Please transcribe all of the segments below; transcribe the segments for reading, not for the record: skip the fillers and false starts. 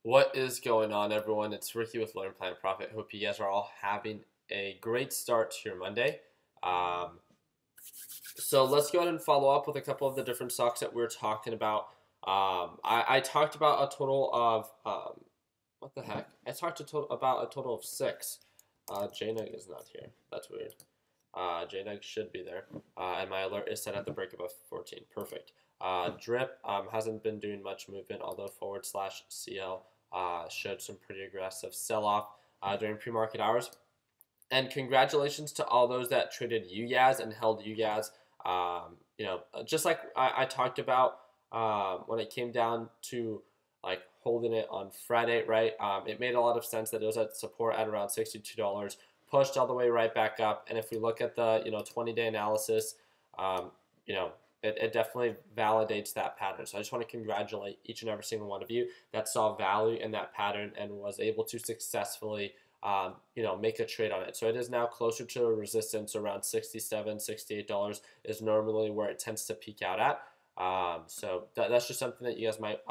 What is going on, everyone? It's Ricky with Learn Plan Profit. Hope you guys are all having a great start to your Monday. So let's go ahead and follow up with a couple of the different stocks that we're talking about. I talked about a total of what the heck? I talked about a total of 6. JNUG is not here. That's weird. JNUG should be there, and my alert is set at the break above 14. Perfect. Drip hasn't been doing much movement, although /CL showed some pretty aggressive sell-off during pre-market hours. And congratulations to all those that traded UYAS and held UYAS. Just like I talked about when it came down to like holding it on Friday, right? It made a lot of sense that it was at support at around $62, pushed all the way right back up. And if we look at the 20-day analysis, it definitely validates that pattern. So I just want to congratulate each and every single one of you that saw value in that pattern and was able to successfully make a trade on it. So it is now closer to a resistance around $67, $68 is normally where it tends to peak out at. So that's just something that you guys might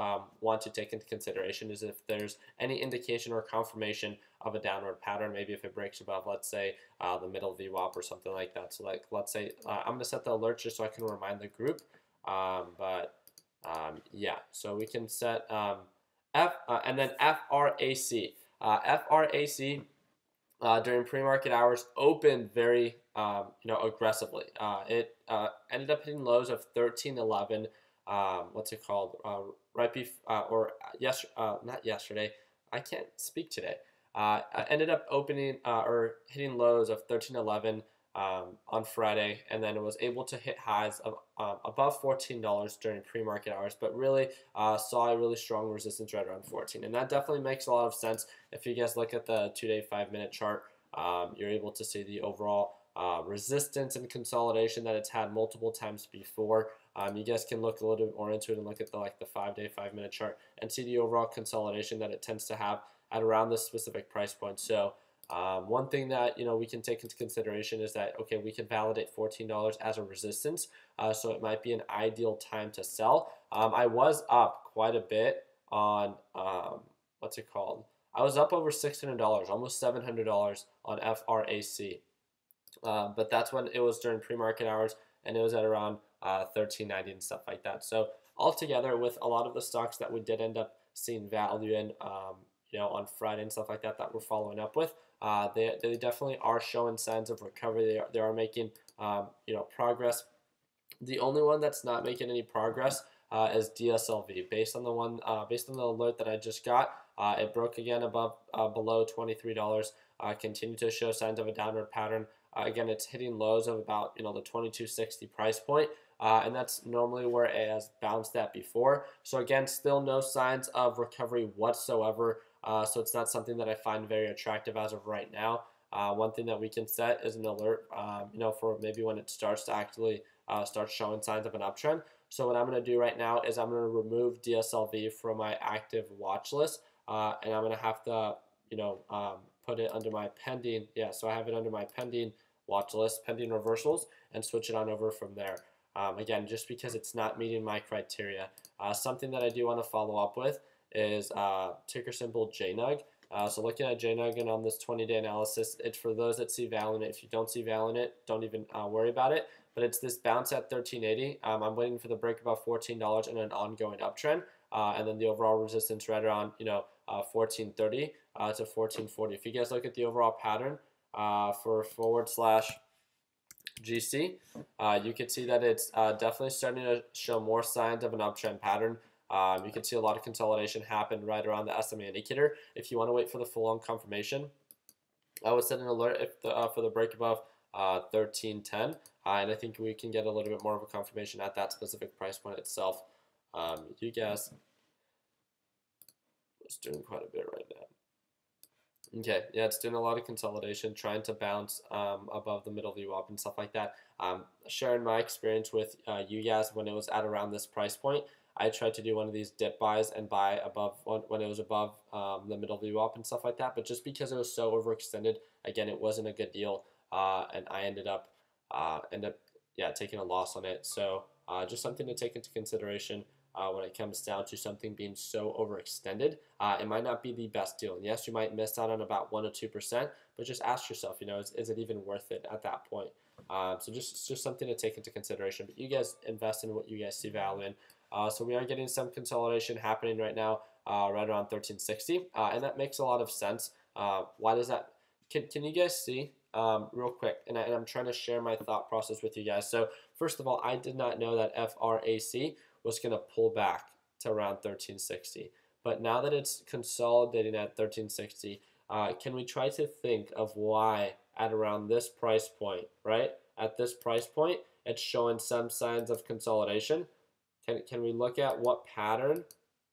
want to take into consideration, is if there's any indication or confirmation of a downward pattern, maybe if it breaks above, let's say, the middle VWAP or something like that. So like, let's say, I'm going to set the alert just so I can remind the group. Yeah, so we can set and then FRAC. FRAC during pre-market hours opened very aggressively. It ended up hitting lows of 13.11. What's it called? Right before not yesterday. I can't speak today. Ended up opening or hitting lows of 13.11 on Friday, and then it was able to hit highs of above $14 during pre-market hours, but really saw a really strong resistance right around 14, and that definitely makes a lot of sense. If you guys look at the 2-day 5-minute chart, you're able to see the overall resistance and consolidation that it's had multiple times before. You guys can look a little bit more into it and look at the 5-day 5-minute chart and see the overall consolidation that it tends to have at around this specific price point. So one thing that we can take into consideration is that, okay, we can validate $14 as a resistance, so it might be an ideal time to sell. I was up quite a bit on what's it called? I was up over $600, almost $700 on FRAC, but that's when it was during pre-market hours, and it was at around $13.90 and stuff like that. So altogether, with a lot of the stocks that we did end up seeing value in, on Friday and stuff like that, that we're following up with, they definitely are showing signs of recovery. They are making progress. The only one that's not making any progress is DSLV. Based on the alert that I just got, it broke again below $23. Continued to show signs of a downward pattern. Again, it's hitting lows of about the 2260 price point. And that's normally where it has bounced at before. So again, still no signs of recovery whatsoever. So it's not something that I find very attractive as of right now. One thing that we can set is an alert, for maybe when it starts to actually start showing signs of an uptrend. So what I'm going to do right now is I'm going to remove DSLV from my active watch list, and I'm going to have to, put it under my pending. Yeah, so I have it under my pending watch list, pending reversals, and switch it on over from there. Again, just because it's not meeting my criteria. Something that I do want to follow up with is ticker symbol JNUG. So looking at JNUG and on this 20-day analysis, it's for those that see value in it. If you don't see value in it, don't even worry about it. But it's this bounce at 1380. I'm waiting for the break above $14 and an ongoing uptrend, and then the overall resistance right around 1430 to 1440. If you guys look at the overall pattern for /GC, you can see that it's definitely starting to show more signs of an uptrend pattern. You can see a lot of consolidation happen right around the SMA indicator. If you want to wait for the full-on confirmation, I would set an alert for the break above 1310, and I think we can get a little bit more of a confirmation at that specific price point itself. You guys, it's doing quite a bit right now. Okay, yeah, it's doing a lot of consolidation, trying to bounce above the middle VWAP and stuff like that. Sharing my experience with you guys when it was at around this price point, I tried to do one of these dip buys and buy above when it was above the middle VWAP and stuff like that. But just because it was so overextended, again, it wasn't a good deal, and I ended up taking a loss on it. So just something to take into consideration. when it comes down to something being so overextended. It might not be the best deal. And yes, you might miss out on about 1 to 2%, but just ask yourself, is it even worth it at that point? So just something to take into consideration. But you guys invest in what you guys see value in. So we are getting some consolidation happening right now, right around 1360, and that makes a lot of sense. Why does that? Can you guys see real quick? And I'm trying to share my thought process with you guys. So first of all, I did not know that FRAC was going to pull back to around 1360. But now that it's consolidating at 1360, can we try to think of why at around this price point, right? At this price point, it's showing some signs of consolidation. Can we look at what pattern?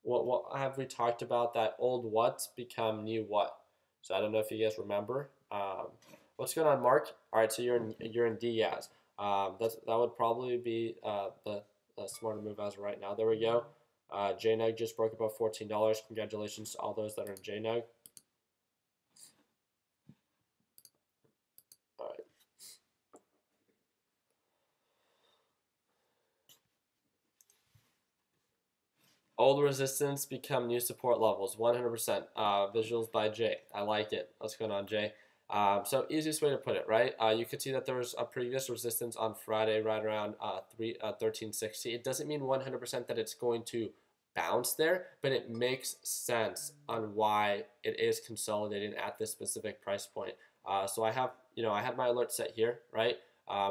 What have we talked about? That old what's become new what? So I don't know if you guys remember. What's going on, Mark? All right, so you're in Diaz. That would probably be the smarter move as of right now. There we go. JNUG just broke above $14. Congratulations to all those that are in JNUG. All right. Old resistance become new support levels. 100%. Visuals by Jay. I like it. What's going on, Jay? So easiest way to put it, right? You could see that there was a previous resistance on Friday right around 1360. It doesn't mean 100% that it's going to bounce there, but it makes sense on why it is consolidating at this specific price point. So I have, I had my alert set here, right?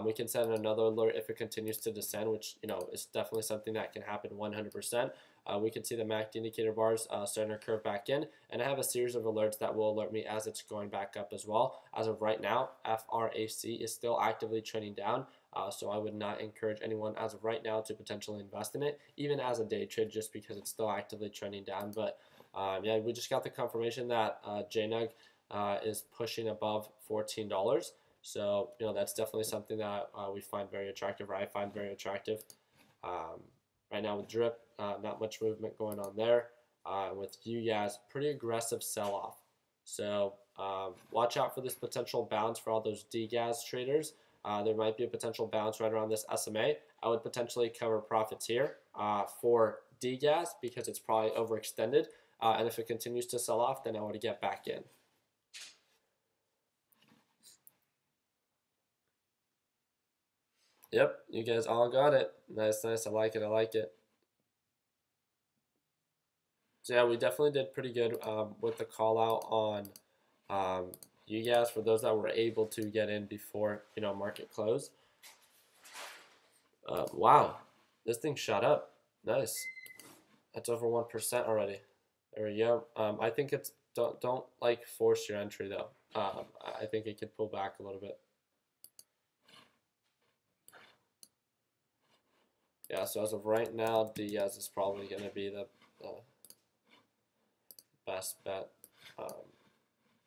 We can send another alert if it continues to descend, which, is definitely something that can happen 100%. We can see the MACD indicator bars starting to curve back in, and I have a series of alerts that will alert me as it's going back up as well. As of right now, FRAC is still actively trending down, so I would not encourage anyone as of right now to potentially invest in it, even as a day trade, just because it's still actively trending down. But yeah, we just got the confirmation that JNUG is pushing above $14. So, that's definitely something that we find very attractive, or I find very attractive. Right now with DRIP, not much movement going on there. With UYAS, pretty aggressive sell-off. So watch out for this potential bounce for all those DGAS traders. There might be a potential bounce right around this SMA. I would potentially cover profits here for DGAS because it's probably overextended. And if it continues to sell off, then I would get back in. Yep, you guys all got it. Nice. I like it. So yeah, we definitely did pretty good with the call out on you guys, for those that were able to get in before market close. Wow, this thing shot up. Nice. That's over 1% already. There we go. I think it's don't like force your entry though. I think it could pull back a little bit. Yeah, so as of right now, Diaz is probably going to be the best bet.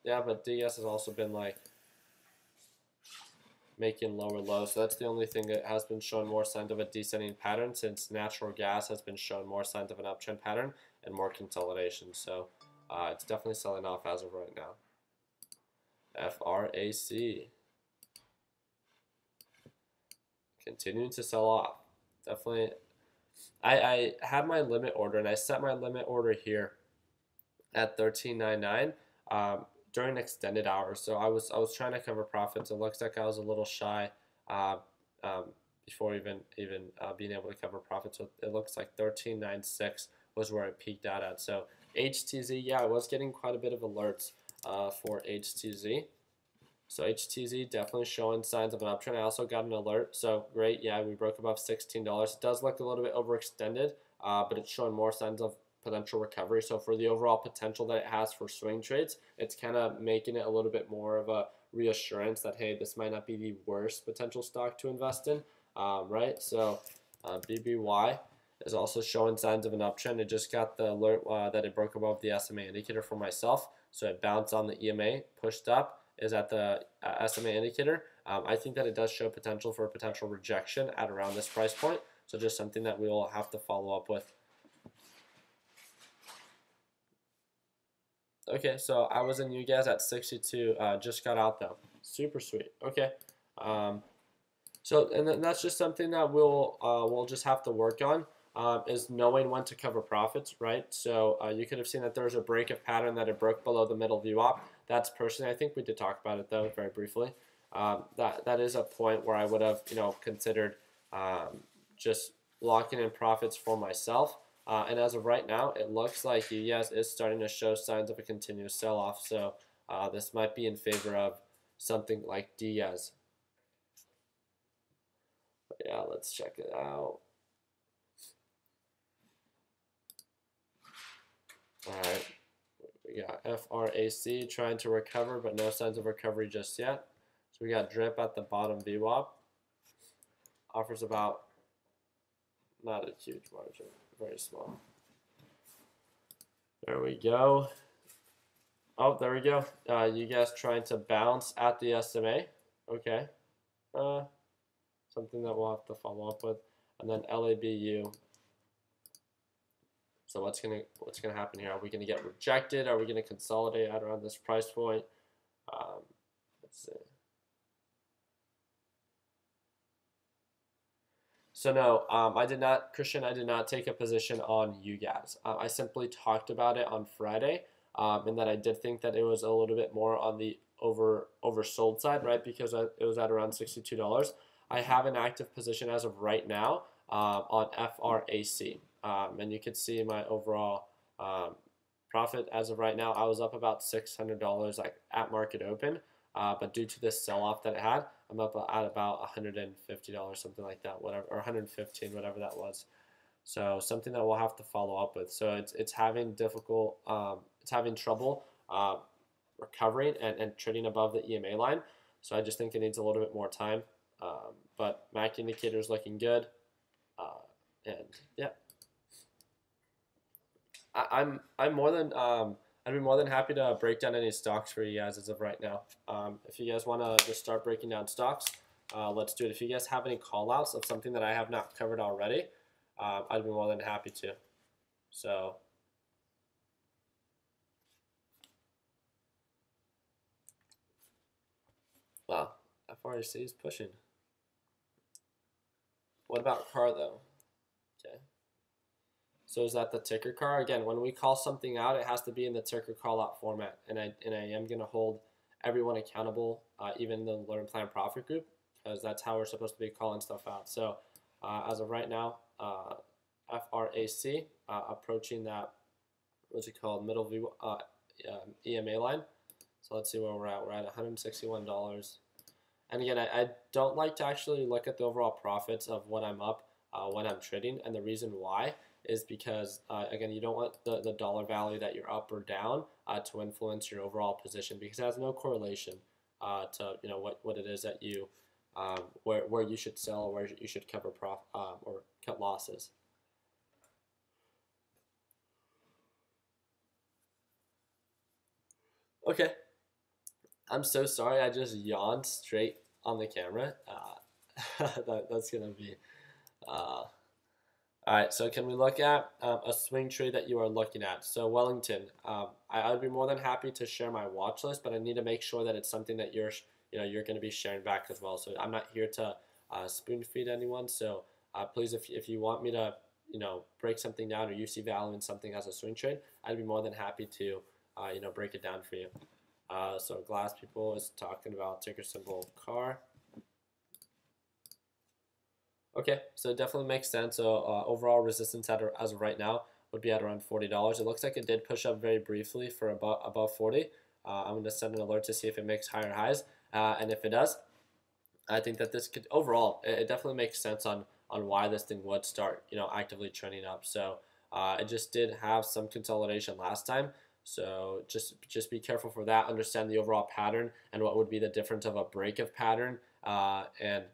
Yeah, but Diaz has also been making lower lows. So that's the only thing that has been showing more signs of a descending pattern, since natural gas has been showing more signs of an uptrend pattern and more consolidation. So it's definitely selling off as of right now. FRAC. Continuing to sell off. Definitely. I had my limit order, and I set my limit order here at 13.99 during extended hours. So I was trying to cover profits. It looks like I was a little shy before even being able to cover profits. So it looks like 13.96 was where it peaked out at. So HTZ, yeah, I was getting quite a bit of alerts for HTZ. So HTZ definitely showing signs of an uptrend. I also got an alert. So great, yeah, we broke above $16. It does look a little bit overextended, but it's showing more signs of potential recovery. So for the overall potential that it has for swing trades, it's kind of making it a little bit more of a reassurance that, hey, this might not be the worst potential stock to invest in, right? So BBY is also showing signs of an uptrend. It just got the alert that it broke above the SMA indicator for myself. So it bounced on the EMA, pushed up, is at the SMA indicator. I think that it does show potential for a potential rejection at around this price point. So just something that we will have to follow up with. Okay, so I was in you guys at 62. Just got out though. Super sweet. Okay. So and that's just something that we'll just have to work on. is knowing when to cover profits, right? So you could have seen that there was a break of pattern that it broke below the middle VWAP. That's personally, I think we did talk about it though very briefly. That is a point where I would have considered just locking in profits for myself. And as of right now, it looks like UES is starting to show signs of a continuous sell-off. So this might be in favor of something like DES. But yeah, let's check it out. All right, we got FRAC trying to recover, but no signs of recovery just yet. So we got drip at the bottom VWAP. Offers about, not a huge margin, very small. There we go. Oh, there we go. You guys trying to bounce at the SMA. Okay. Something that we'll have to follow up with. And then LABU. So what's gonna happen here? Are we gonna get rejected? Are we gonna consolidate at around this price point? Let's see. So no, Christian, I did not take a position on UGAS. I simply talked about it on Friday, and that I did think that it was a little bit more on the oversold side, right? Because it was at around $62. I have an active position as of right now on FRAC, and you can see my overall profit as of right now. I was up about $600 like at market open, but due to this sell-off that it had, I'm up at about $150, something like that, whatever, or 115, whatever that was. So something that we'll have to follow up with. So it's having trouble recovering and trading above the EMA line. So I just think it needs a little bit more time. But MAC indicator is looking good, and yeah, I'm more than I'd be more than happy to break down any stocks for you guys as of right now. If you guys want to just start breaking down stocks, let's do it. If you guys have any call outs of something that I have not covered already, I'd be more than happy to. So wow, FRAC is pushing. What about CAR though? Okay. So is that the ticker CAR? Again, when we call something out, it has to be in the ticker call out format, and I am going to hold everyone accountable, even the Learn Plan Profit group, because that's how we're supposed to be calling stuff out. So as of right now, FRAC approaching that, what's it called, middle view EMA line. So let's see where we're at. We're at $161. And again, I don't like to actually look at the overall profits of what I'm up when I'm trading, and the reason why is because, again, you don't want the dollar value that you're up or down to influence your overall position, because it has no correlation to what it is that you where you should sell or where you should cover or cut losses. Okay, I'm so sorry. I just yawned straight on the camera. That's gonna be. All right, so can we look at a swing trade that you are looking at? So Wellington, I would be more than happy to share my watch list, but I need to make sure that it's something that you're going to be sharing back as well. So I'm not here to spoon feed anyone. So please, if you want me to break something down, or you see value in something as a swing trade, I'd be more than happy to break it down for you. So Glass People is talking about ticker symbol CAR. Okay, so it definitely makes sense. So overall resistance as of right now would be at around $40. It looks like it did push up very briefly for above 40. I'm going to send an alert to see if it makes higher highs, and if it does, I think that this could overall it definitely makes sense on why this thing would start actively trending up. So it just did have some consolidation last time. So just be careful for that. Understand the overall pattern and what would be the difference of a break of pattern and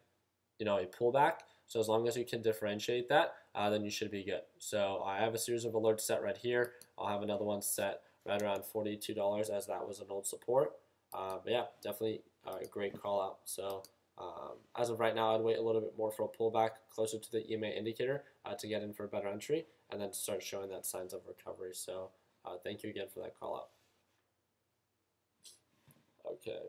a pullback. So as long as you can differentiate that, then you should be good. So I have a series of alerts set right here. I'll have another one set right around $42, as that was an old support. But yeah, definitely a great call out. So as of right now, I'd wait a little bit more for a pullback closer to the EMA indicator to get in for a better entry, and then start showing that signs of recovery. So thank you again for that call out. Okay.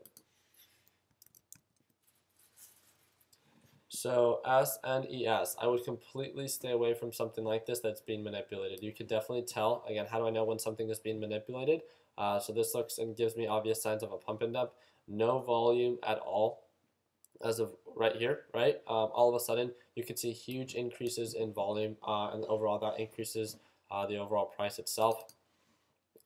So SNES, I would completely stay away from something like this that's being manipulated. You could definitely tell, again, how do I know when something is being manipulated? So this looks and gives me obvious signs of a pump and dump. No volume at all as of right here, right? All of a sudden, you can see huge increases in volume, and overall that increases the overall price itself.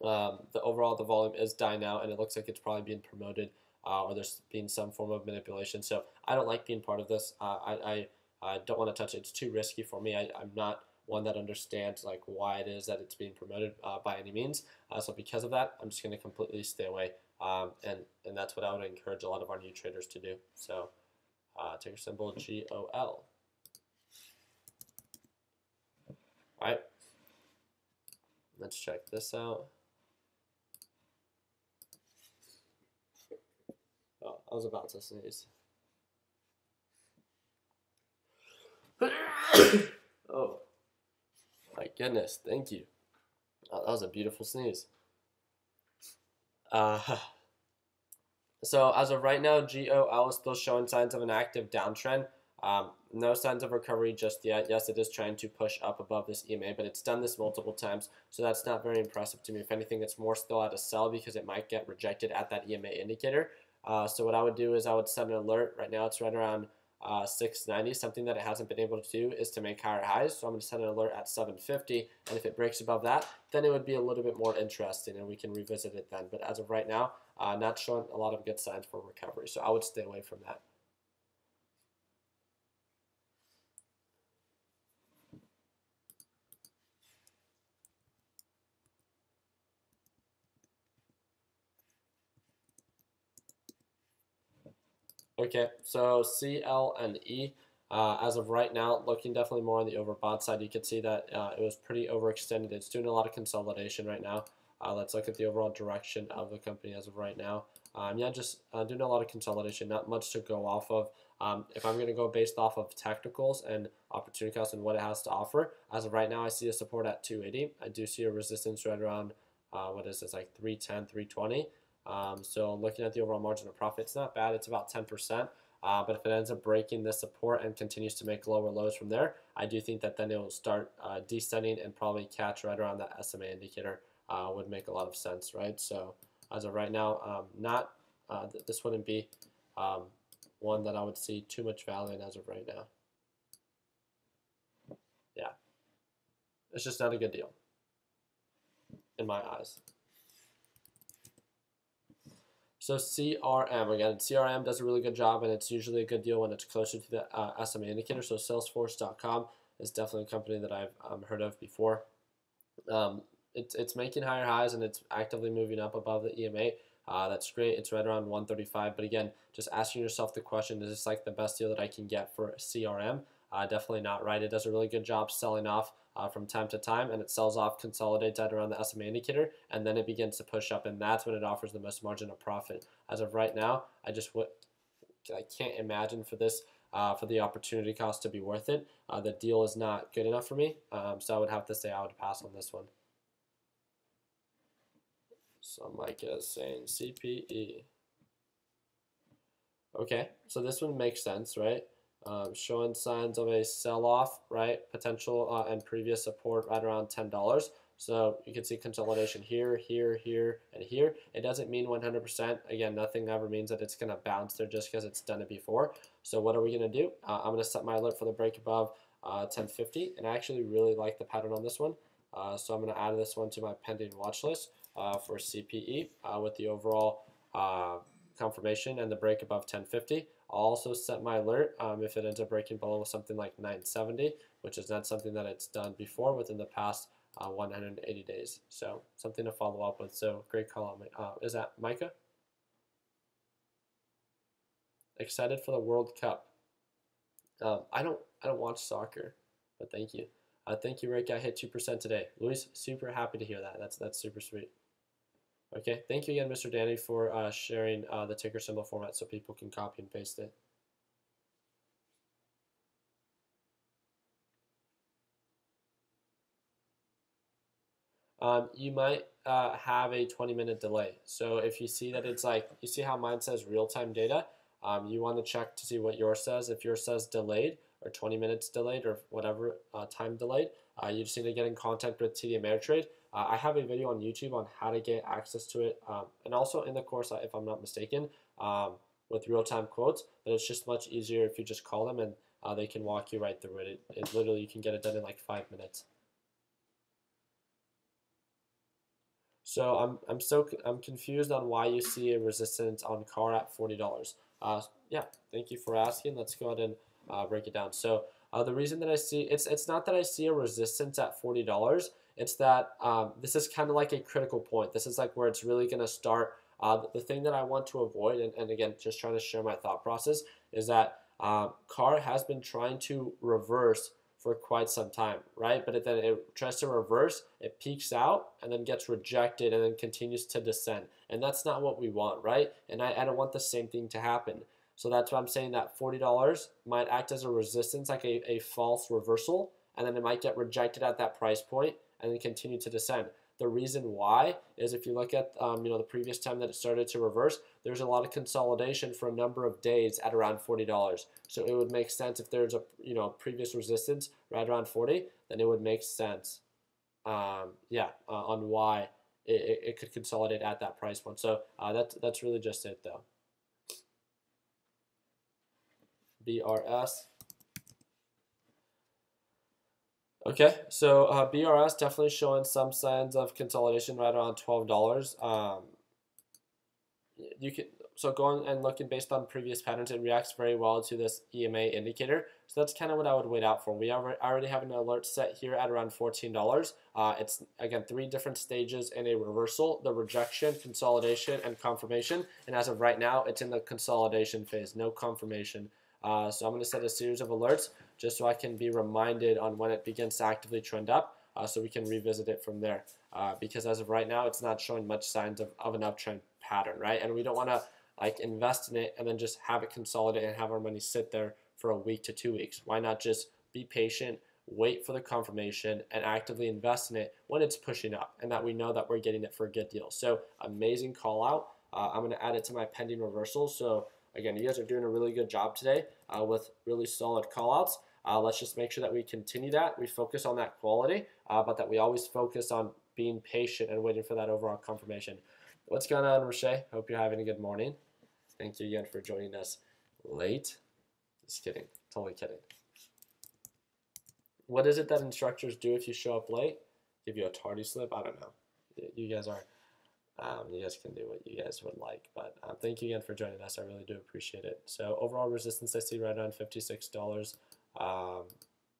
The volume is dying out, and it looks like it's probably being promoted, or there's been some form of manipulation. So I don't like being part of this. I don't want to touch it. It's too risky for me. I'm not one that understands like why it is that it's being promoted by any means. So because of that, I'm just going to completely stay away. And that's what I would encourage a lot of our new traders to do. So ticker symbol GOL. All right, let's check this out. Oh, I was about to sneeze. Oh, my goodness, thank you. Oh, that was a beautiful sneeze. So as of right now, GOL is still showing signs of an active downtrend. No signs of recovery just yet. Yes, it is trying to push up above this EMA, but it's done this multiple times, so that's not very impressive to me. If anything, it's more still at a sell because it might get rejected at that EMA indicator. So what I would do is I would set an alert. Right now it's right around 690. Something that it hasn't been able to do is to make higher highs. So I'm going to set an alert at 750, and if it breaks above that, then it would be a little bit more interesting, and we can revisit it then. But as of right now, not showing a lot of good signs for recovery. So I would stay away from that. Okay, so CL and E, as of right now, looking definitely more on the overbought side. You can see that it was pretty overextended. It's doing a lot of consolidation right now. Let's look at the overall direction of the company as of right now. Yeah, just doing a lot of consolidation, not much to go off of. If I'm going to go based off of technicals and opportunity cost and what it has to offer, as of right now, I see a support at 280. I do see a resistance right around, what is this, like 310, 320. So looking at the overall margin of profit, it's not bad. It's about 10%. But if it ends up breaking this support and continues to make lower lows from there, I do think that then it will start descending and probably catch right around that SMA indicator. Would make a lot of sense, right? So as of right now, this wouldn't be one that I would see too much value in as of right now. Yeah, it's just not a good deal in my eyes. So CRM, again, CRM does a really good job, and it's usually a good deal when it's closer to the SMA indicator. So Salesforce.com is definitely a company that I've heard of before. It's making higher highs, and it's actively moving up above the EMA. That's great. It's right around 135. But again, just asking yourself the question, is this like the best deal that I can get for CRM? Definitely not, right? It does a really good job selling off from time to time, and it sells off, consolidates at around the SMA indicator, and then it begins to push up, and that's when it offers the most margin of profit. As of right now, I can't imagine for this, for the opportunity cost to be worth it. The deal is not good enough for me, so I would have to say I would pass on this one. So Micah is saying CPE. Okay, so this one makes sense, right? Showing signs of a sell-off, right? Potential and previous support right around $10. So you can see consolidation here, here, here, and here. It doesn't mean 100%. Again, nothing ever means that it's going to bounce there just because it's done it before. So what are we going to do? I'm going to set my alert for the break above 1050, and I actually really like the pattern on this one. So I'm going to add this one to my pending watch list for CPE with the overall confirmation and the break above 1050. I'll also set my alert if it ends up breaking below something like 970, which is not something that it's done before within the past 180 days. So something to follow up with. So great call on is that Micah? Excited for the World Cup. I don't watch soccer, but thank you. Thank you, Rick. I hit 2% today. Luis, super happy to hear that. That's super sweet. Okay, thank you again, Mr. Danny, for sharing the ticker symbol format so people can copy and paste it. You might have a 20-minute delay. So if you see that it's like, you see how mine says real-time data? You want to check to see what yours says. If yours says delayed or 20 minutes delayed or whatever time delayed, you just need to get in contact with TD Ameritrade. I have a video on YouTube on how to get access to it, and also in the course, if I'm not mistaken, with real-time quotes. But it's just much easier if you just call them and they can walk you right through it. It literally, you can get it done in like 5 minutes. So I'm confused on why you see a resistance on CAR at $40. Yeah, thank you for asking. Let's go ahead and break it down. So the reason that I see it's not that I see a resistance at $40. It's that this is kind of like a critical point. This is like where it's really going to start. The thing that I want to avoid, and again, just trying to share my thought process, is that CAR has been trying to reverse for quite some time, right? But then it tries to reverse, it peaks out, and then gets rejected, and then continues to descend. And that's not what we want, right? And I don't want the same thing to happen. So that's why I'm saying that $40 might act as a resistance, like a false reversal, and then it might get rejected at that price point, and then continue to descend. The reason why is if you look at the previous time that it started to reverse, there's a lot of consolidation for a number of days at around $40. So it would make sense if there's a previous resistance right around 40, then it would make sense, on why it could consolidate at that price point. So that's really just it though. BRS. Okay, so BRS definitely showing some signs of consolidation right around $12. Going and looking based on previous patterns, it reacts very well to this EMA indicator. So that's kind of what I would wait out for. We already have an alert set here at around $14. It's again 3 different stages in a reversal: the rejection, consolidation, and confirmation. And as of right now, it's in the consolidation phase, no confirmation. So I'm going to set a series of alerts just so I can be reminded on when it begins to actively trend up, so we can revisit it from there. Because as of right now, it's not showing much signs of an uptrend pattern, right? And we don't want to invest in it and then just have it consolidate and have our money sit there for a week to 2 weeks. Why not just be patient, wait for the confirmation, and actively invest in it when it's pushing up and that we know that we're getting it for a good deal. So amazing call out. I'm going to add it to my pending reversals. So again, you guys are doing a really good job today with really solid callouts. Let's just make sure that we continue that. We focus on that quality, but that we always focus on being patient and waiting for that overall confirmation. What's going on, Rashay? Hope you're having a good morning. Thank you again for joining us late. Just kidding. Totally kidding. What is it that instructors do if you show up late? Give you a tardy slip? I don't know. You guys are... you guys can do what you guys would like, but thank you again for joining us. I really do appreciate it. So overall resistance I see right around $56.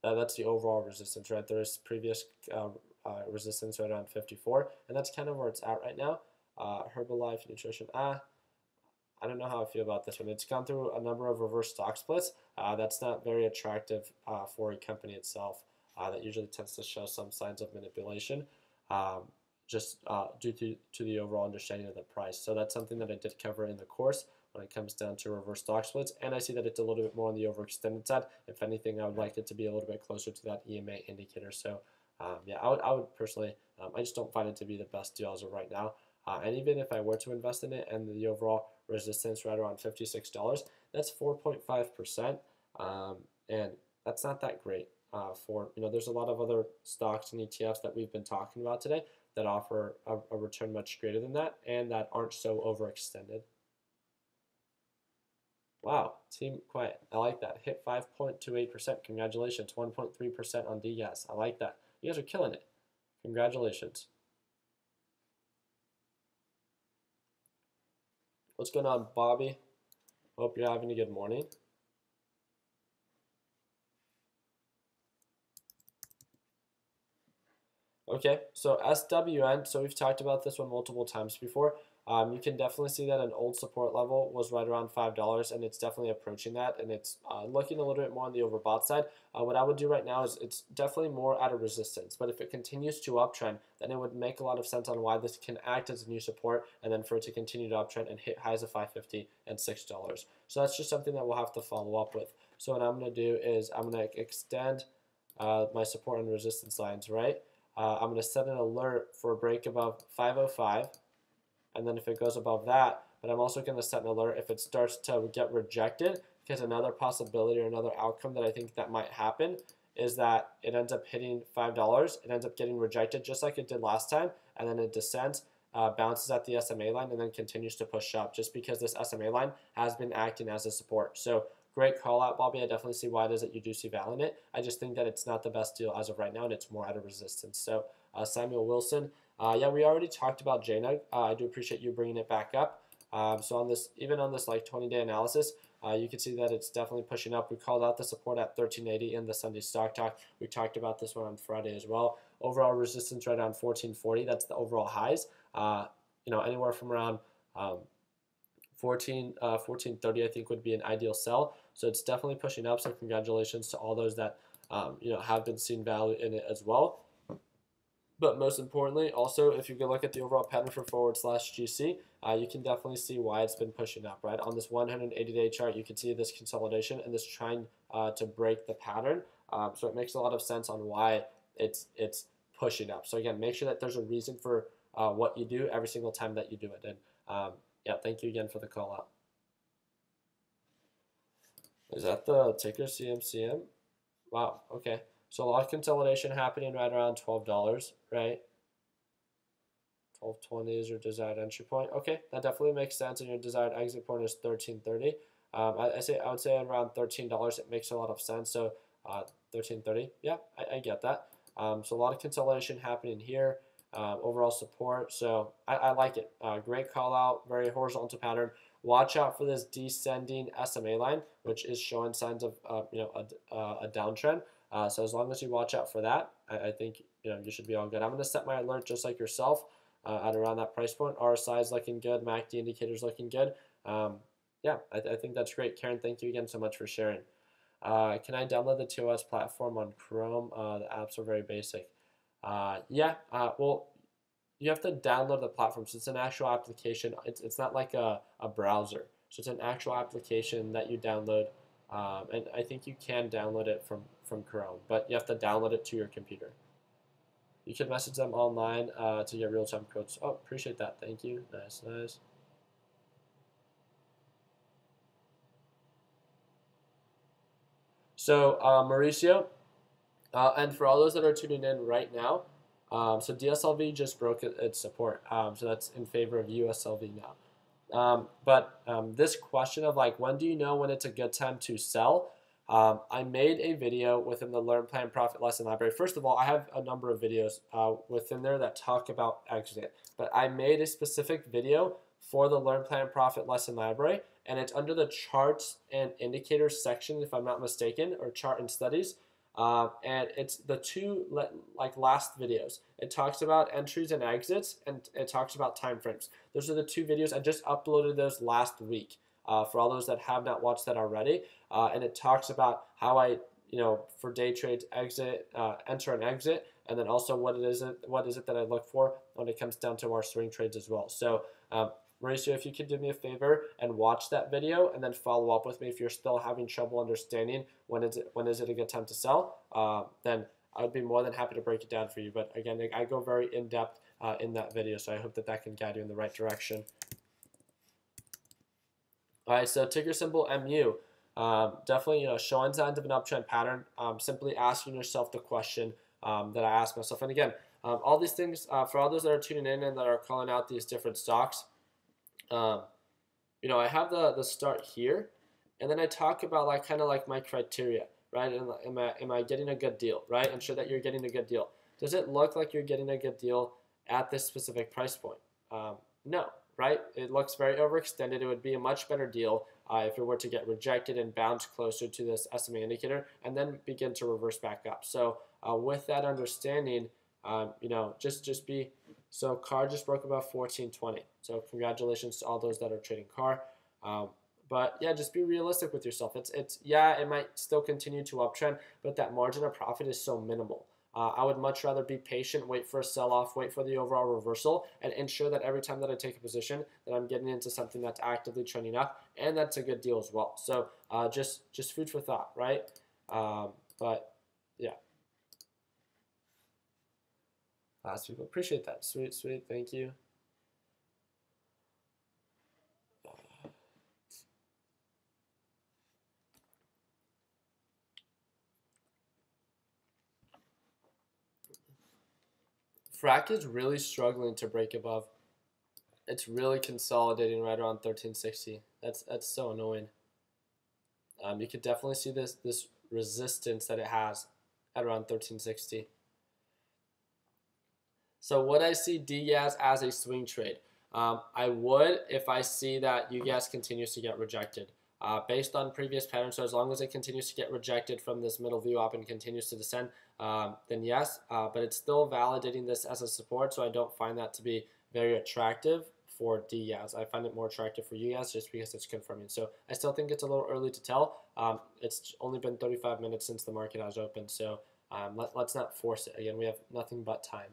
That's the overall resistance, right? There is previous resistance right around 54, and that's kind of where it's at right now. Herbalife Nutrition. I don't know how I feel about this one. It's gone through a number of reverse stock splits. That's not very attractive for a company itself. That usually tends to show some signs of manipulation. Just due to the overall understanding of the price. So that's something that I did cover in the course when it comes down to reverse stock splits. And I see that it's a little bit more on the overextended side. If anything, I would like it to be a little bit closer to that EMA indicator. So yeah, I would personally, I just don't find it to be the best deal as of right now. And even if I were to invest in it and the overall resistance right around $56, that's 4.5%. And that's not that great there's a lot of other stocks and ETFs that we've been talking about today that offer a return much greater than that and that aren't so overextended. Wow, team quiet. I like that. Hit 5.28%. Congratulations. 1.3% on DGAS. I like that. You guys are killing it. Congratulations. What's going on, Bobby? Hope you're having a good morning. Okay, so SWN, so we've talked about this one multiple times before. You can definitely see that an old support level was right around $5, and it's definitely approaching that, and it's looking a little bit more on the overbought side. What I would do right now is it's definitely more at a resistance, but if it continues to uptrend, then it would make a lot of sense on why this can act as a new support, and then for it to continue to uptrend and hit highs of $5.50 and $6. So that's just something that we'll have to follow up with. So what I'm going to do is I'm going to extend my support and resistance lines, right? I'm going to set an alert for a break above 505, and then if it goes above that, but I'm also going to set an alert if it starts to get rejected, because another possibility or another outcome that I think that might happen is that it ends up hitting $5, it ends up getting rejected just like it did last time, and then it descends, bounces at the SMA line, and then continues to push up just because this SMA line has been acting as a support. So great call out, Bobby. I definitely see why it is that you do see value in it. I just think that it's not the best deal as of right now, and it's more at a resistance. So Samuel Wilson, yeah, we already talked about JNUG. I do appreciate you bringing it back up. So on this, even on this like 20-day analysis, you can see that it's definitely pushing up. We called out the support at 1380 in the Sunday Stock Talk. We talked about this one on Friday as well. Overall resistance right around 1440. That's the overall highs. Anywhere from around 1430 I think would be an ideal sell. So it's definitely pushing up. So congratulations to all those that have been seeing value in it as well. But most importantly, also, if you can look at the overall pattern for forward/GC, you can definitely see why it's been pushing up, right? On this 180-day chart, you can see this consolidation and this trying to break the pattern. So it makes a lot of sense on why it's pushing up. So again, make sure that there's a reason for what you do every single time that you do it. And yeah, thank you again for the call out. Is that the ticker CMCM? Wow, okay. So a lot of consolidation happening right around $12, right? 12.20 is your desired entry point. Okay, that definitely makes sense, and your desired exit point is 13.30. I would say around $13. It makes a lot of sense. So 13.30, yeah, I get that. So a lot of consolidation happening here. Overall support. So I like it. Great call out. Very horizontal pattern. Watch out for this descending SMA line, which is showing signs of a downtrend. So as long as you watch out for that, I think you should be all good. I'm going to set my alert just like yourself at around that price point. RSI is looking good. MACD indicators looking good. Yeah, I think that's great. Karen, thank you again so much for sharing. Can I download the TOS platform on Chrome? The apps are very basic. Yeah, well, you have to download the platform. So it's an actual application. It's not like a browser. So it's an actual application that you download. And I think you can download it from Chrome, but you have to download it to your computer. You can message them online to get real-time codes. Oh, appreciate that. Thank you. Nice, nice. So Mauricio, and for all those that are tuning in right now, so DSLV just broke its support. So that's in favor of USLV now. But this question of like, when do you know when it's a good time to sell? I made a video within the Learn, Plan, Profit lesson library. First of all, I have a number of videos within there that talk about exit. But I made a specific video for the Learn, Plan, Profit lesson library, and it's under the charts and indicators section, if I'm not mistaken, or chart and studies. And it's the two last videos. It talks about entries and exits, and it talks about time frames. Those are the two videos. I just uploaded those last week for all those that have not watched that already. And it talks about how I, for day trades, enter and exit, and then also what is it that I look for when it comes down to our swing trades as well. So Mauricio, if you could do me a favor and watch that video and then follow up with me if you're still having trouble understanding when is it a good time to sell, then I would be more than happy to break it down for you. But again, I go very in-depth in that video, so I hope that can guide you in the right direction. All right, so ticker symbol MU. Definitely showing signs of an uptrend pattern. Simply asking yourself the question that I asked myself. And again, all these things, for all those that are tuning in and that are calling out these different stocks, I have the start here, and then I talk about kind of like my criteria, right? And am I getting a good deal, right? Ensure that you're getting a good deal. Does it look like you're getting a good deal at this specific price point? No, right? It looks very overextended. It would be a much better deal if it were to get rejected and bounce closer to this SMA indicator and then begin to reverse back up. So with that understanding, just be. So CAR just broke about 14.20. So congratulations to all those that are trading CAR. But yeah, just be realistic with yourself. It might still continue to uptrend, but that margin of profit is so minimal. I would much rather be patient, wait for a sell-off, wait for the overall reversal, and ensure that every time that I take a position, that I'm getting into something that's actively trending up, and that's a good deal as well. So just food for thought, right? But yeah. Last people appreciate that. Sweet, thank you. FRAC is really struggling to break above. It's really consolidating right around 1360. That's so annoying. You could definitely see this resistance that it has at around 1360. So would I see DGAS as a swing trade? I would if I see that UGAS continues to get rejected. Based on previous patterns, so as long as it continues to get rejected from this middle view up and continues to descend, then yes, but it's still validating this as a support, so I don't find that to be very attractive for DGAS. I find it more attractive for UGAS just because it's confirming. So I still think it's a little early to tell. It's only been 35 minutes since the market has opened, so let's not force it. Again, we have nothing but time.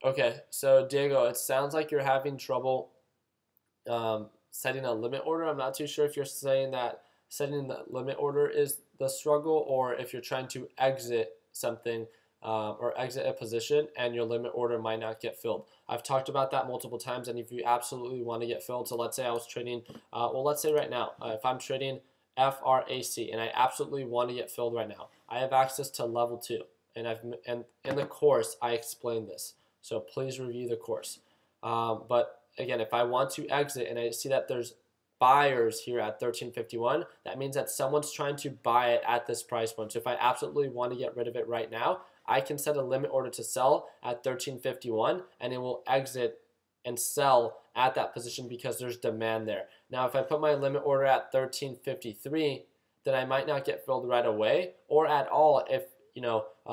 Okay, so Diego, it sounds like you're having trouble setting a limit order. I'm not too sure if you're saying that setting the limit order is the struggle, or if you're trying to exit something or exit a position and your limit order might not get filled. I've talked about that multiple times, and if you absolutely want to get filled, so let's say I was trading, well, let's say right now, if I'm trading FRAC and I absolutely want to get filled right now, I have access to level 2, and in the course I explained this. So please review the course. But again, if I want to exit and I see that there's buyers here at 1351, that means that someone's trying to buy it at this price point. So if I absolutely want to get rid of it right now, I can set a limit order to sell at 1351, and it will exit and sell at that position because there's demand there. Now, if I put my limit order at 1353, then I might not get filled right away or at all if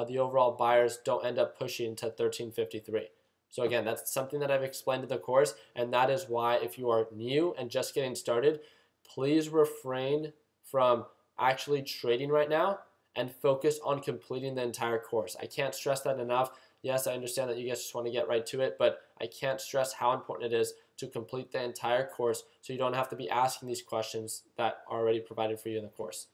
the overall buyers don't end up pushing to 1353. So again, that's something that I've explained in the course, and that is why if you are new and just getting started, please refrain from actually trading right now and focus on completing the entire course. I can't stress that enough. Yes, I understand that you guys just want to get right to it, but I can't stress how important it is to complete the entire course so you don't have to be asking these questions that are already provided for you in the course.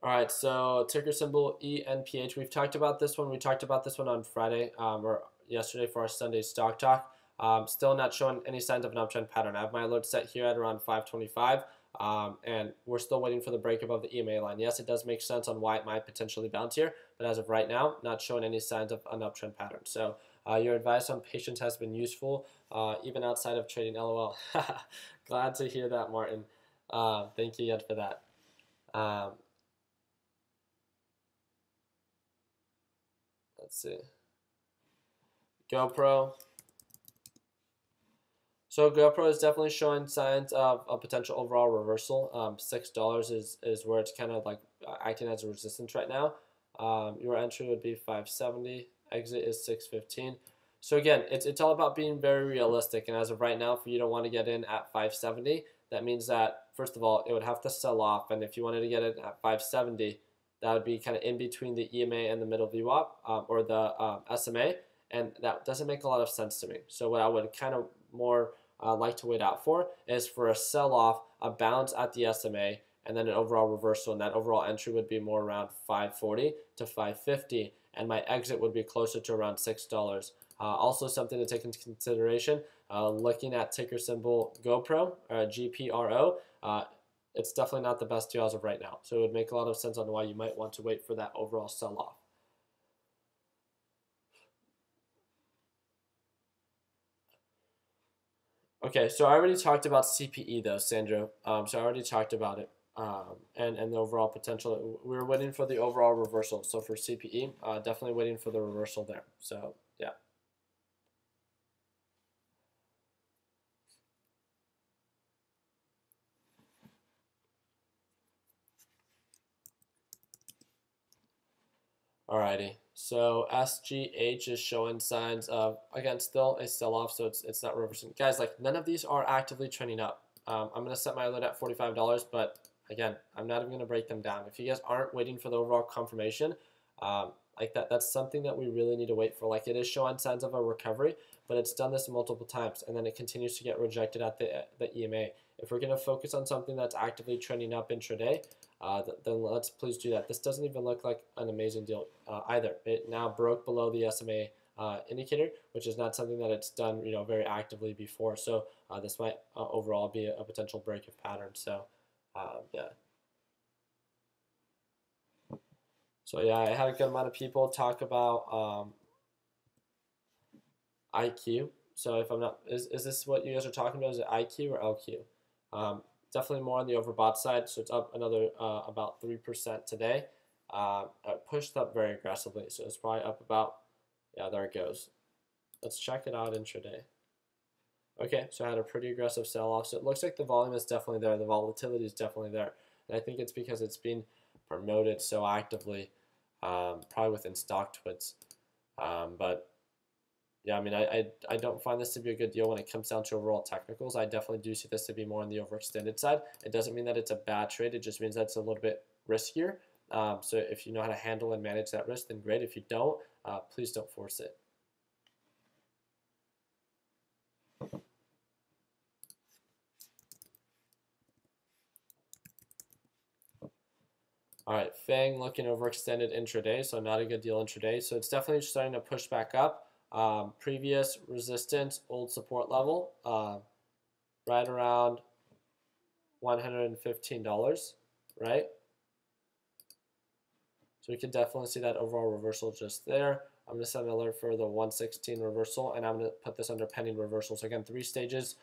All right, so ticker symbol ENPH. We've talked about this one. We talked about this one on Friday or yesterday for our Sunday stock talk. Still not showing any signs of an uptrend pattern. I have my alert set here at around 525, and we're still waiting for the break above the EMA line. Yes, it does make sense on why it might potentially bounce here, but as of right now, not showing any signs of an uptrend pattern. So your advice on patience has been useful, even outside of trading. LOL. Glad to hear that, Martin. Thank you yet for that. Let's see. GoPro. So GoPro is definitely showing signs of a potential overall reversal. $6 is where it's kind of like acting as a resistance right now. Your entry would be 570. Exit is 615. So again, it's all about being very realistic. And as of right now, for you to want to get in at 570, that means that first of all, it would have to sell off. And if you wanted to get in at 570, that would be kind of in between the EMA and the middle VWAP or the SMA, and that doesn't make a lot of sense to me. So what I would kind of more like to wait out for is for a sell-off, a bounce at the SMA, and then an overall reversal, and that overall entry would be more around 540 to 550, and my exit would be closer to around $6. Also something to take into consideration, looking at ticker symbol GoPro, or GPRO, it's definitely not the best deal as of right now. So it would make a lot of sense on why you might want to wait for that overall sell-off. Okay, so I already talked about CPE though, Sandro. So I already talked about it and the overall potential. We were waiting for the overall reversal. So for CPE, definitely waiting for the reversal there. So yeah. Alrighty, so SGH is showing signs of, again, still a sell-off, so it's not reversing. Guys, like, none of these are actively trending up. I'm going to set my alert at $45, but again, I'm not even going to break them down. If you guys aren't waiting for the overall confirmation, like that's something that we really need to wait for. Like, it is showing signs of a recovery, but it's done this multiple times, and then it continues to get rejected at the EMA. If we're going to focus on something that's actively trending up intraday, then let's please do that. This doesn't even look like an amazing deal either. It now broke below the SMA indicator, which is not something that it's done very actively before. So this might overall be a potential break of pattern. So yeah. So yeah, I had a good amount of people talk about IQ. So if I'm not, is this what you guys are talking about? Is it IQ or LQ? Definitely more on the overbought side. So it's up another about 3% today. It pushed up very aggressively. So it's probably up about, yeah, there it goes. Let's check it out intraday. Okay, so I had a pretty aggressive sell-off. So it looks like the volume is definitely there. The volatility is definitely there. And I think it's because it's being promoted so actively, probably within stock twits. But yeah, I mean, I don't find this to be a good deal when it comes down to overall technicals. I definitely do see this to be more on the overextended side. It doesn't mean that it's a bad trade. It just means that it's a little bit riskier. So if you know how to handle and manage that risk, then great. If you don't, please don't force it. All right, FANG looking overextended intraday, so not a good deal intraday. So it's definitely starting to push back up. Previous resistance, old support level, right around $115, right? So we can definitely see that overall reversal just there. I'm going to set an alert for the 116 reversal, and I'm going to put this under pending reversal. So again, 3 stages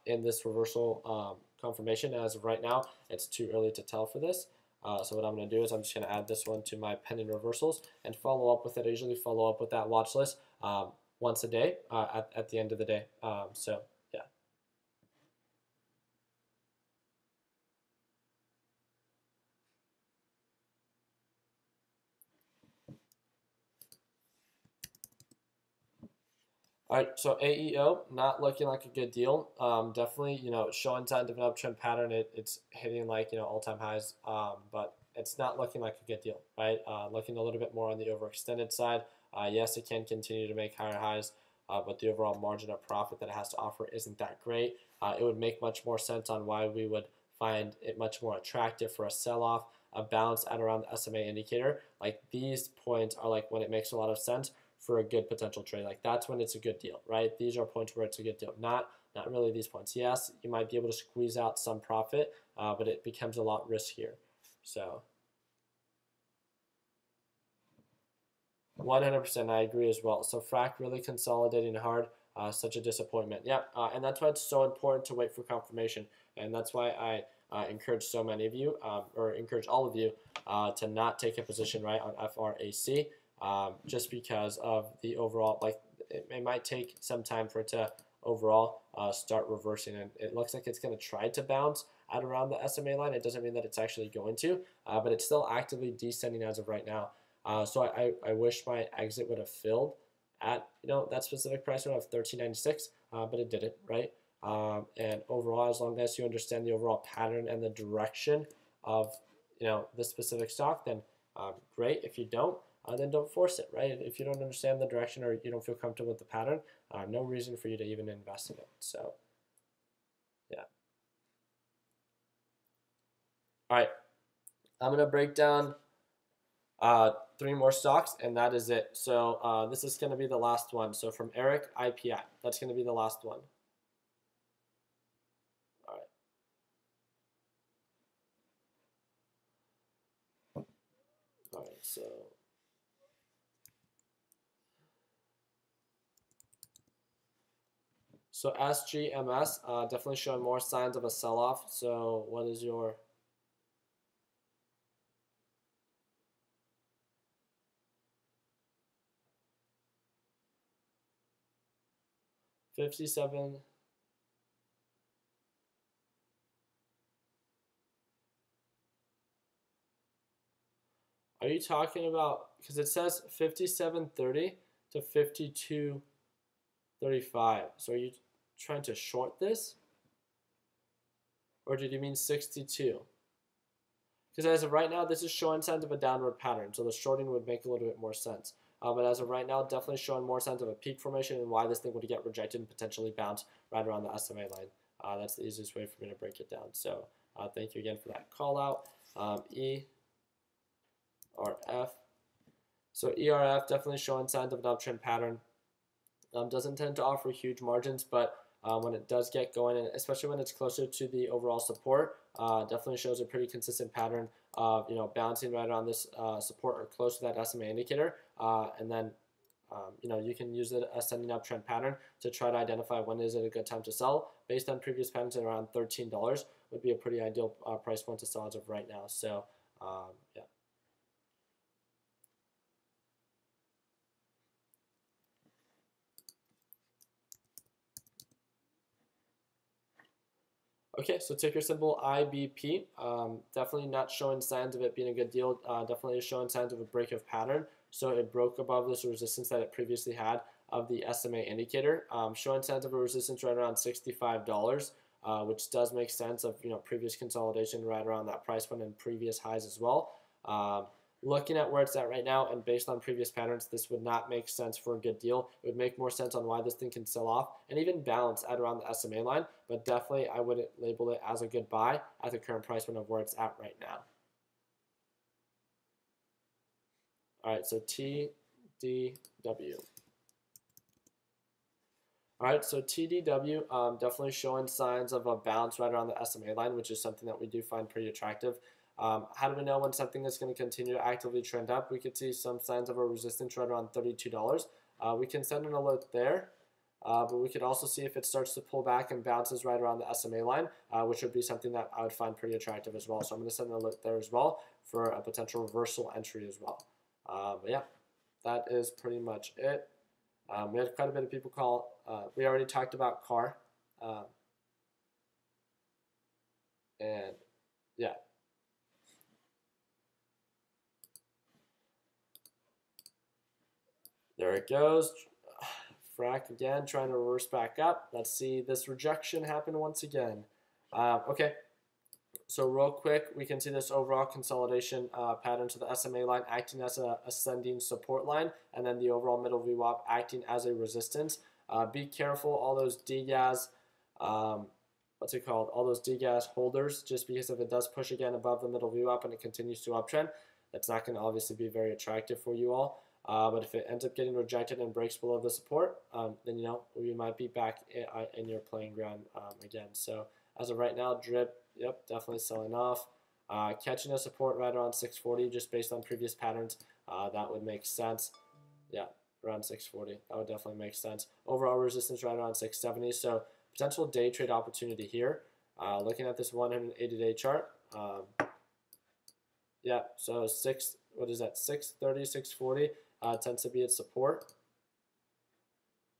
in this reversal confirmation. As of right now, it's too early to tell for this. So what I'm going to do is I'm just going to add this one to my pending reversals and follow up with it. I usually follow up with that watch list once a day at the end of the day. So yeah. All right, so AEO not looking like a good deal. Definitely, showing signs of an uptrend pattern. It's hitting like all-time highs, but it's not looking like a good deal, right? Looking a little bit more on the overextended side. Yes, it can continue to make higher highs, but the overall margin of profit that it has to offer isn't that great. It would make much more sense on why we would find it much more attractive for a sell-off, a bounce at around the SMA indicator. Like, these points are like when it makes a lot of sense for a good potential trade. Like, that's when it's a good deal, right? These are points where it's a good deal, not really these points. Yes, you might be able to squeeze out some profit, but it becomes a lot riskier. So 100% I agree as well. So FRAC really consolidating hard, such a disappointment. Yeah, and that's why it's so important to wait for confirmation, and that's why I encourage so many of you, or encourage all of you, to not take a position right on FRAC. Just because of the overall, like, it might take some time for it to overall start reversing, and it looks like it's going to try to bounce at around the SMA line. It doesn't mean that it's actually going to, but it's still actively descending as of right now. So I wish my exit would have filled at that specific price around of $13.96, but it didn't, right? And overall, as long as you understand the overall pattern and the direction of the specific stock, then great. If you don't, then don't force it, right? If you don't understand the direction or you don't feel comfortable with the pattern, no reason for you to even invest in it. So, yeah. All right, I'm gonna break down 3 more stocks, and that is it. So this is gonna be the last one. So from Eric, IPI, that's gonna be the last one. All right. All right. So SGMS definitely showing more signs of a sell-off. So what is your 57? Are you talking about, because it says 57.30 to 52.35. So are you trying to short this? Or did you mean 62? because as of right now, this is showing signs of a downward pattern, so the shorting would make a little bit more sense. But as of right now, definitely showing more signs of a peak formation and why this thing would get rejected and potentially bounce right around the SMA line. That's the easiest way for me to break it down. So thank you again for that call out. E or F. So ERF definitely showing signs of an uptrend pattern. Doesn't tend to offer huge margins, but when it does get going, and especially when it's closer to the overall support, definitely shows a pretty consistent pattern of bouncing right around this support or close to that SMA indicator, and then you can use the ascending uptrend pattern to try to identify when is it a good time to sell. Based on previous patterns at around $13 would be a pretty ideal price point to sell as of right now. So yeah. Okay, so ticker symbol IBP, definitely not showing signs of it being a good deal, definitely is showing signs of a break of pattern. So it broke above this resistance that it previously had of the SMA indicator, showing signs of a resistance right around $65, which does make sense of previous consolidation right around that price point and previous highs as well. Looking at where it's at right now and based on previous patterns, this would not make sense for a good deal. It would make more sense on why this thing can sell off and even bounce at around the SMA line, but definitely I wouldn't label it as a good buy at the current price point of where it's at right now. All right, so TDW. All right, so TDW definitely showing signs of a bounce right around the SMA line, which is something that we do find pretty attractive. How do we know when something is going to continue to actively trend up? We could see some signs of a resistance right around $32. We can send an alert there, but we could also see if it starts to pull back and bounces right around the SMA line, which would be something that I would find pretty attractive as well. So I'm going to send an alert there as well for a potential reversal entry as well. But yeah, that is pretty much it. We had quite a bit of people call. We already talked about car. And yeah. There it goes. Frack again, trying to reverse back up. Let's see this rejection happen once again. Okay, so real quick, we can see this overall consolidation pattern to the SMA line acting as an ascending support line, and then the overall middle VWAP acting as a resistance. Be careful, all those DGAS, what's it called? All those DGAS holders, just because if it does push again above the middle VWAP and it continues to uptrend, that's not going to obviously be very attractive for you all. But if it ends up getting rejected and breaks below the support, then we might be back in your playing ground again. So as of right now, drip, yep, definitely selling off. Catching a support right around 640, just based on previous patterns, that would make sense. Yeah, around 640, that would definitely make sense. Overall resistance right around 670, so potential day trade opportunity here. Looking at this 180-day chart, yeah, so 630, 640. Tends to be its support.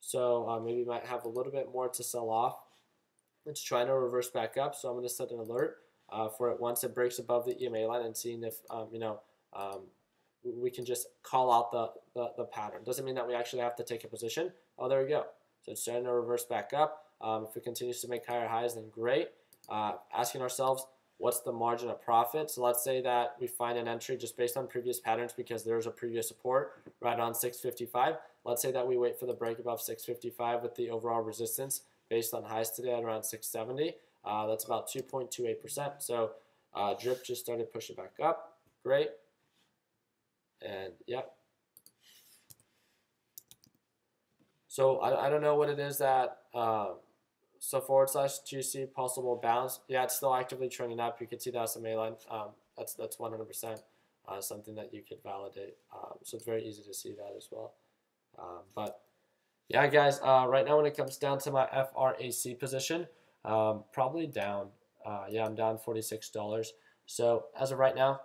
So maybe might have a little bit more to sell off. It's trying to reverse back up, so I'm going to set an alert for it once it breaks above the EMA line and seeing if we can just call out the pattern. Doesn't mean that we actually have to take a position. Oh, there we go. So it's trying to reverse back up. If it continues to make higher highs, then great. Asking ourselves, what's the margin of profit? So let's say that we find an entry just based on previous patterns because there's a previous support right on 655. Let's say that we wait for the break above 655 with the overall resistance based on highs today at around 670. That's about 2.28%. So drip just started pushing back up. Great. And yeah. So I don't know what it is that... So /GC possible bounce. Yeah, it's still actively trending up. You can see the SMA line. That's 100% something that you could validate. So it's very easy to see that as well. But yeah, guys, right now when it comes down to my FRAC position, probably down. Yeah, I'm down $46. So as of right now,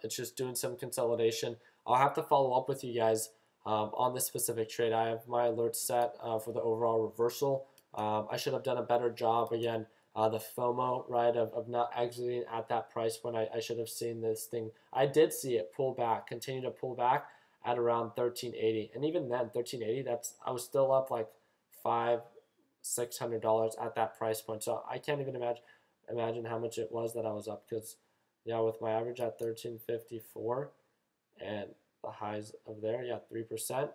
it's just doing some consolidation. I'll have to follow up with you guys on this specific trade. I have my alerts set for the overall reversal. I should have done a better job again. The FOMO, right, of not exiting at that price when I should have seen this thing. I did see it pull back, continue to pull back at around 1380, and even then 1380, I was still up like $500-600 at that price point. So I can't even imagine how much it was that I was up, because Yeah, with my average at 1354 and the highs of there, yeah, 3%. 3%.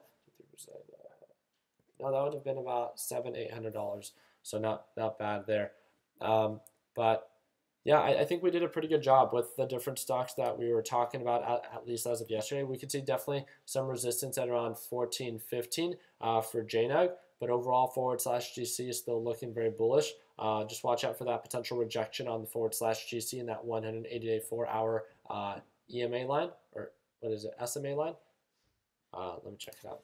No, that would have been about $700-800. So not bad there. But yeah, I think we did a pretty good job with the different stocks that we were talking about, at least as of yesterday. We could see definitely some resistance at around 14.15 for JNUG, but overall forward slash GC is still looking very bullish. Just watch out for that potential rejection on the forward slash GC in that 180-day 4-hour EMA line, or what is it, SMA line? Let me check it out.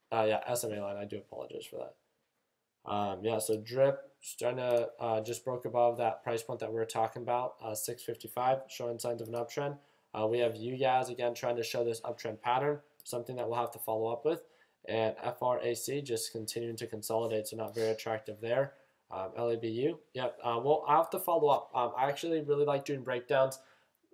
Yeah, SMA line. I do apologize for that. Yeah, so drip starting to just broke above that price point that we were talking about, 655, showing signs of an uptrend. We have UGAS again trying to show this uptrend pattern, something that we'll have to follow up with. And FRAC just continuing to consolidate, so not very attractive there. LABU, yep. Well, I have to follow up. I actually really like doing breakdowns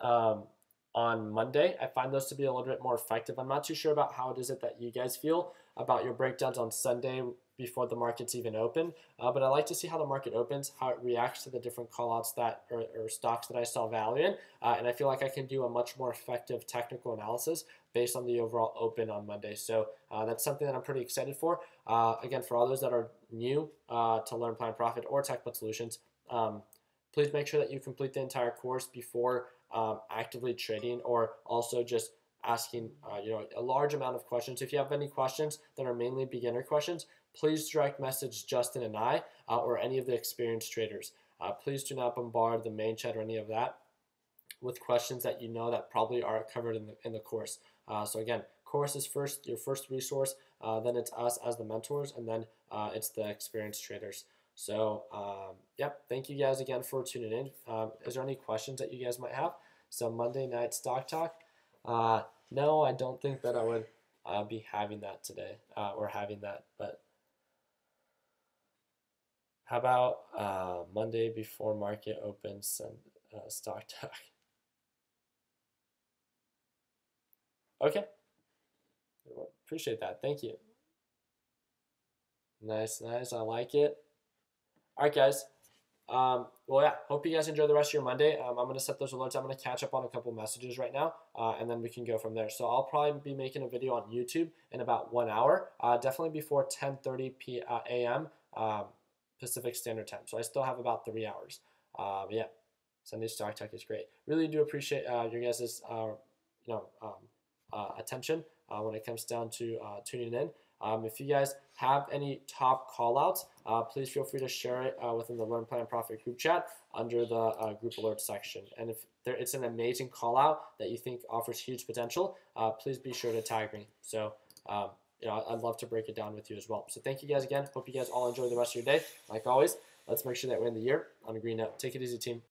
on Monday. I find those to be a little bit more effective. I'm not too sure about how it is that you guys feel about your breakdowns on Sunday before the market's even open. But I like to see how the market opens, how it reacts to the different callouts that or stocks that I saw value in. And I feel like I can do a much more effective technical analysis based on the overall open on Monday. So that's something that I'm pretty excited for. Again, for all those that are new to Learn, Plan, Profit or TechBud Solutions, please make sure that you complete the entire course before actively trading, or also just asking a large amount of questions. If you have any questions that are mainly beginner questions, please direct message Justin and I or any of the experienced traders. Please do not bombard the main chat or any of that with questions that you know that probably are covered in the course. So again, course is your first resource, then it's us as the mentors, and then it's the experienced traders. So, yep, thank you guys again for tuning in. Is there any questions that you guys might have? So Monday night stock talk. No, I don't think that I would be having that today or having that. But how about Monday before market opens and stock talk? Okay, appreciate that. Thank you. Nice, nice. I like it. All right, guys. Well, yeah, hope you guys enjoy the rest of your Monday. I'm going to set those alerts. I'm going to catch up on a couple messages right now, and then we can go from there. So I'll probably be making a video on YouTube in about 1 hour, definitely before 10:30 a.m. Pacific Standard Time. So I still have about 3 hours. Yeah, Sunday Stock Talk is great. Really do appreciate your guys' attention when it comes down to tuning in. If you guys have any top callouts, please feel free to share it within the Learn, Plan, Profit group chat under the group alert section. And if it's an amazing callout that you think offers huge potential, please be sure to tag me. So, I'd love to break it down with you as well. So thank you guys again. Hope you guys all enjoy the rest of your day. Like always, let's make sure that we end the year on a green note. Take it easy, team.